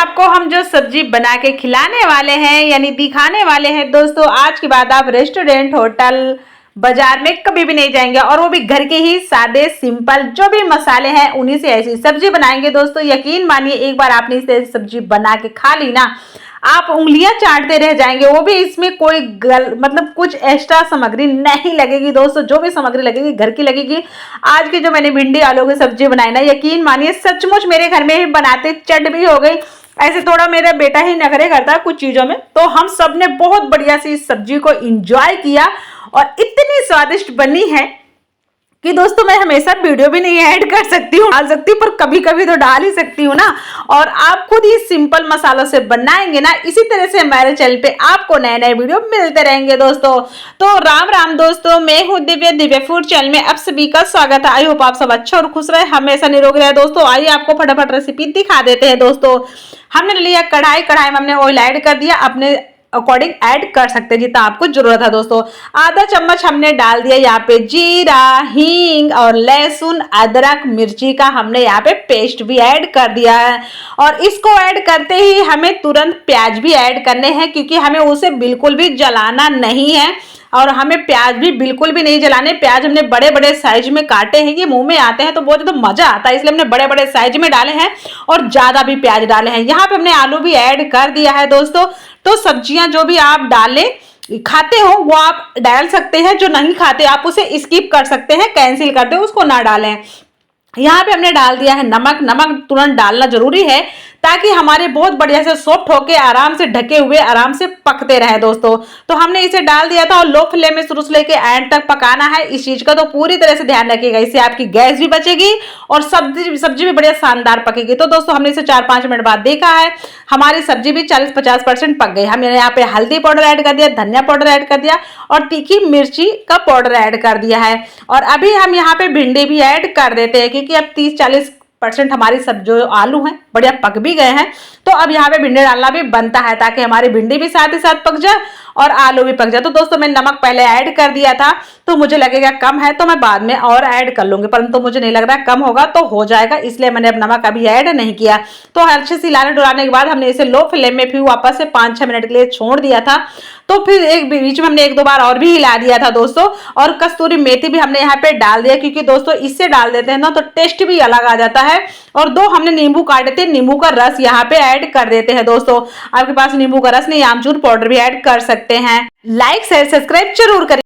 आपको हम जो सब्जी बना के खिलाने वाले हैं यानी दिखाने वाले हैं दोस्तों, आज के बाद आप रेस्टोरेंट, होटल, बाजार में कभी भी नहीं जाएंगे और वो भी घर के ही सादे सिंपल जो भी मसाले हैं उन्हीं से ऐसी सब्जी बनाएंगे। दोस्तों यकीन मानिए, एक बार आपने इसे सब्जी बना के खा ली ना, आप उंगलियां चाटते रह जाएंगे। वो भी इसमें कोई मतलब कुछ एक्स्ट्रा सामग्री नहीं लगेगी दोस्तों, जो भी सामग्री लगेगी घर की लगेगी। आज की जो मैंने भिंडी आलू की सब्जी बनाई ना, यकीन मानिए सचमुच मेरे घर में ही बनाते चट भी हो गई। ऐसे थोड़ा मेरा बेटा ही नखरे करता है कुछ चीजों में, तो हम सब ने बहुत बढ़िया से इस सब्जी को एंजॉय किया और इतनी स्वादिष्ट बनी है कि दोस्तों मैं हमेशा वीडियो भी नहीं ऐड कर सकती हूँ, डाल सकती हूँ, पर कभी कभी तो डाल ही सकती हूँ ना। और आप खुद ही सिंपल मसालों से बनाएंगे ना, इसी तरह से हमारे चैनल पे आपको नए नए वीडियो मिलते रहेंगे दोस्तों। तो राम राम दोस्तों, मैं हूँ दिव्या, दिव्या फूड चैनल में आप सभी का स्वागत है। आई होप आप सब अच्छा और खुश रहे, हमेशा निरोग रहे दोस्तों। आइए आपको फटाफट रेसिपी दिखा देते हैं दोस्तों। हमने लिया कढ़ाई में हमने ऑयल ऐड कर दिया, अपने अकॉर्डिंग ऐड कर सकते हैं जितना आपको जरूरत है दोस्तों। आधा चम्मच हमने डाल दिया यहाँ पे जीरा, हींग और लहसुन, अदरक, मिर्ची का हमने यहाँ पे पेस्ट भी ऐड कर दिया है। और इसको ऐड करते ही हमें तुरंत प्याज भी ऐड करने हैं, क्योंकि हमें उसे बिल्कुल भी जलाना नहीं है और हमें प्याज भी बिल्कुल भी नहीं जलाने। प्याज हमने बड़े बड़े साइज में काटे हैं, ये मुंह में आते हैं तो बहुत ज्यादा मजा आता है, इसलिए हमने बड़े बड़े साइज में डाले हैं और ज्यादा भी प्याज डाले हैं। यहाँ पे हमने आलू भी ऐड कर दिया है दोस्तों। तो सब्जियां जो भी आप डालें खाते हो वो आप डाल सकते हैं, जो नहीं खाते आप उसे स्किप कर सकते हैं, कैंसिल कर दे, उसको ना डालें। यहाँ पे हमने डाल दिया है नमक। नमक तुरंत डालना जरूरी है ताकि हमारे बहुत बढ़िया से सॉफ्ट होके आराम से ढके हुए आराम से पकते रहे दोस्तों। तो हमने इसे डाल दिया था और लो फ्लेम में शुरू से लेके एंड तक पकाना है। इस चीज का तो पूरी तरह से ध्यान रखिएगा, इससे आपकी गैस भी बचेगी और सब्जी भी बढ़िया शानदार पकेगी। तो दोस्तों हमने इसे 4-5 मिनट बाद देखा है, हमारी सब्जी भी 40-50% पक गई। हमने यहाँ पे हल्दी पाउडर ऐड कर दिया, धनिया पाउडर ऐड कर दिया और तीखी मिर्ची का पाउडर ऐड कर दिया है। और अभी हम यहाँ पे भिंडी भी ऐड कर देते हैं, क्योंकि अब 30-40% हमारी सब जो आलू हैं बढ़िया पक भी गए हैं। तो अब यहाँ पे भिंडी डालना भी बनता है ताकि हमारी भिंडी भी साथ ही साथ पक जाए और आलू भी पक जाए। तो दोस्तों मैं नमक पहले ऐड कर दिया था, तो मुझे लगेगा कम है तो मैं बाद में और ऐड कर लूंगी, परंतु मुझे नहीं लग रहा कम होगा तो हो जाएगा, इसलिए मैंने अब नमक अभी ऐड नहीं किया। तो अच्छे से हिलाने डुलाने के बाद हमने इसे लो फ्लेम में फिर वापस से 5-6 मिनट के लिए छोड़ दिया था। तो फिर एक बीच में हमने 1-2 बार और भी हिला दिया था दोस्तों। और कस्तूरी मेथी भी हमने यहाँ पे डाल दिया, क्योंकि दोस्तों इससे डाल देते हैं ना तो टेस्ट भी अलग आ जाता है। और 2 हमने नींबू काटे थे, नींबू का रस यहाँ पे ऐड कर देते हैं दोस्तों। आपके पास नींबू का रस नहीं, आमचूर पाउडर भी ऐड कर सकते हैं। लाइक शेयर सब्सक्राइब जरूर करें।